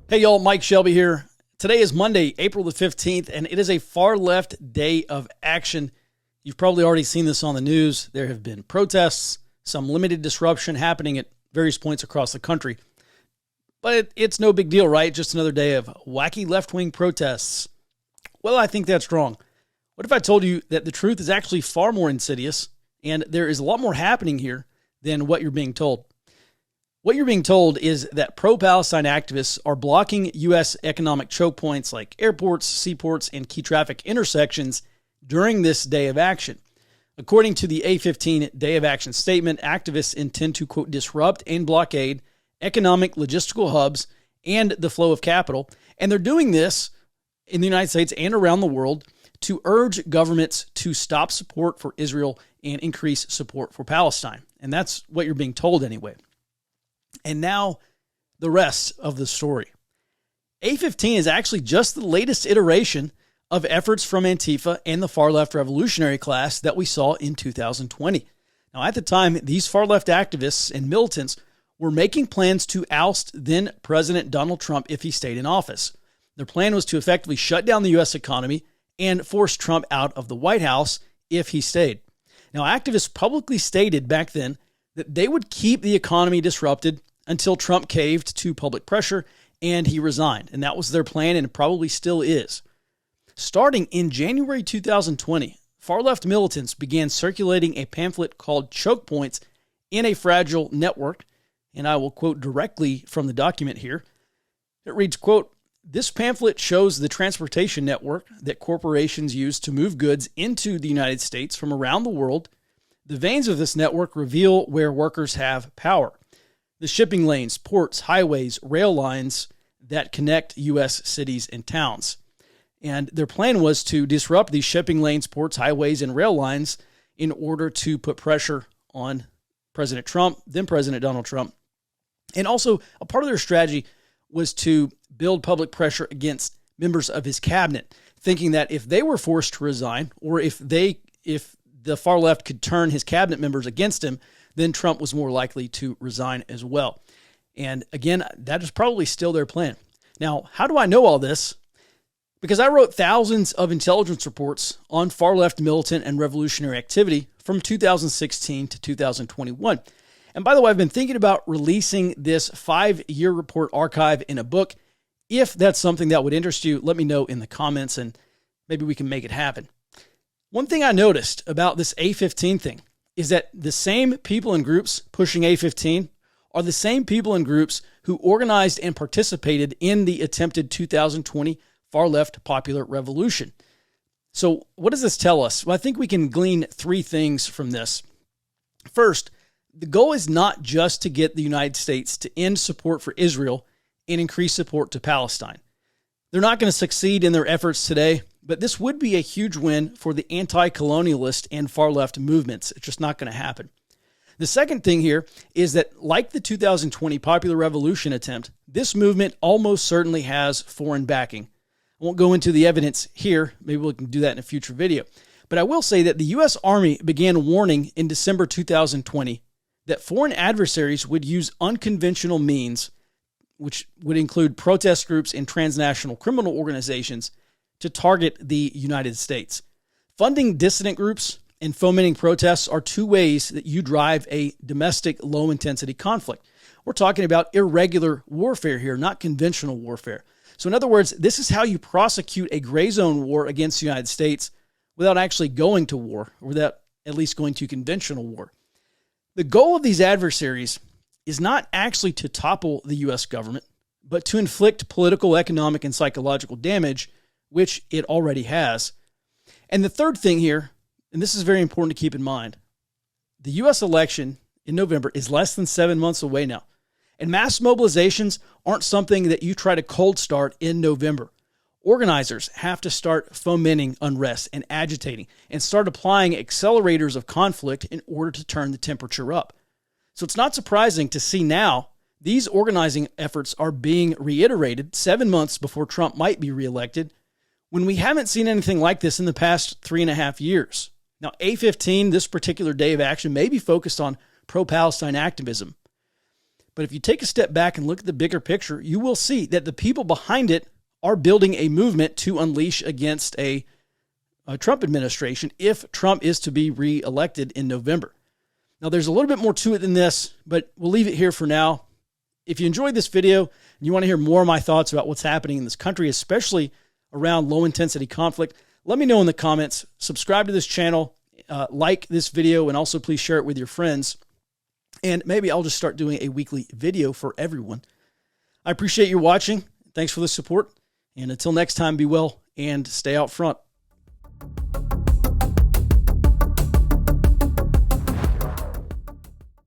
Hey y'all, Mike Shelby here. Today is Monday, April the 15th, and it is a far left day of action. You've probably already seen this on the news. There have been protests, some limited disruption happening at various points across the country. But it's no big deal, right? Just another day of wacky left-wing protests. Well, I think that's wrong. What if I told you that the truth is actually far more insidious, and there is a lot more happening here than what you're being told? What you're being told is that pro-Palestine activists are blocking U.S. economic choke points like airports, seaports, and key traffic intersections during this day of action. According to the A15 Day of Action statement, activists intend to, quote, disrupt and blockade economic logistical hubs and the flow of capital. And they're doing this in the United States and around the world to urge governments to stop support for Israel and increase support for Palestine. And that's what you're being told anyway. And now, the rest of the story. A15 is actually just the latest iteration of efforts from Antifa and the far-left revolutionary class that we saw in 2020. Now, at the time, these far-left activists and militants were making plans to oust then-President Donald Trump if he stayed in office. Their plan was to effectively shut down the U.S. economy and force Trump out of the White House if he stayed. Now, activists publicly stated back then that they would keep the economy disrupted until Trump caved to public pressure and he resigned. And that was their plan, and it probably still is. Starting in January 2020, far-left militants began circulating a pamphlet called Choke Points in a Fragile Network. And I will quote directly from the document here. It reads, quote, "This pamphlet shows the transportation network that corporations use to move goods into the United States from around the world. The veins of this network reveal where workers have power. The shipping lanes, ports, highways, rail lines that connect U.S. cities and towns." And their plan was to disrupt these shipping lanes, ports, highways, and rail lines in order to put pressure on President Trump, then President Donald Trump. And also, a part of their strategy was to build public pressure against members of his cabinet, thinking that if they were forced to resign, or if the far left could turn his cabinet members against him, then Trump was more likely to resign as well. And again, that is probably still their plan. Now, how do I know all this? Because I wrote thousands of intelligence reports on far-left militant and revolutionary activity from 2016 to 2021. And by the way, I've been thinking about releasing this 5-year report archive in a book. If that's something that would interest you, let me know in the comments and maybe we can make it happen. One thing I noticed about this A15 thing is that the same people and groups pushing A15 are the same people and groups who organized and participated in the attempted 2020 far-left popular revolution. So what does this tell us? Well, I think we can glean 3 things from this. First, the goal is not just to get the United States to end support for Israel and increase support to Palestine. They're not going to succeed in their efforts today, but this would be a huge win for the anti-colonialist and far-left movements. It's just not going to happen. The second thing here is that, like the 2020 popular revolution attempt, this movement almost certainly has foreign backing. I won't go into the evidence here. Maybe we can do that in a future video. But I will say that the U.S. Army began warning in December 2020 that foreign adversaries would use unconventional means, which would include protest groups and transnational criminal organizations, to target the United States. Funding dissident groups and fomenting protests are 2 ways that you drive a domestic low-intensity conflict. We're talking about irregular warfare here, not conventional warfare. So in other words, this is how you prosecute a gray zone war against the United States without actually going to war, or without at least going to conventional war. The goal of these adversaries is not actually to topple the U.S. government, but to inflict political, economic, and psychological damage, which it already has. And the third thing here, and this is very important to keep in mind, the U.S. election in November is less than 7 months away now. And mass mobilizations aren't something that you try to cold start in November. Organizers have to start fomenting unrest and agitating and start applying accelerators of conflict in order to turn the temperature up. So it's not surprising to see now these organizing efforts are being reiterated 7 months before Trump might be reelected, when we haven't seen anything like this in the past 3.5 years. Now, A15, this particular day of action, may be focused on pro-Palestine activism, But if you take a step back and look at the bigger picture, you will see that the people behind it are building a movement to unleash against a Trump administration if Trump is to be reelected in November. Now, there's a little bit more to it than this, but we'll leave it here for now. If you enjoyed this video and you want to hear more of my thoughts about what's happening in this country, especially around low-intensity conflict, let me know in the comments. Subscribe to this channel, like this video, and also please share it with your friends. And maybe I'll just start doing a weekly video for everyone. I appreciate you watching. Thanks for the support. And until next time, be well and stay out front.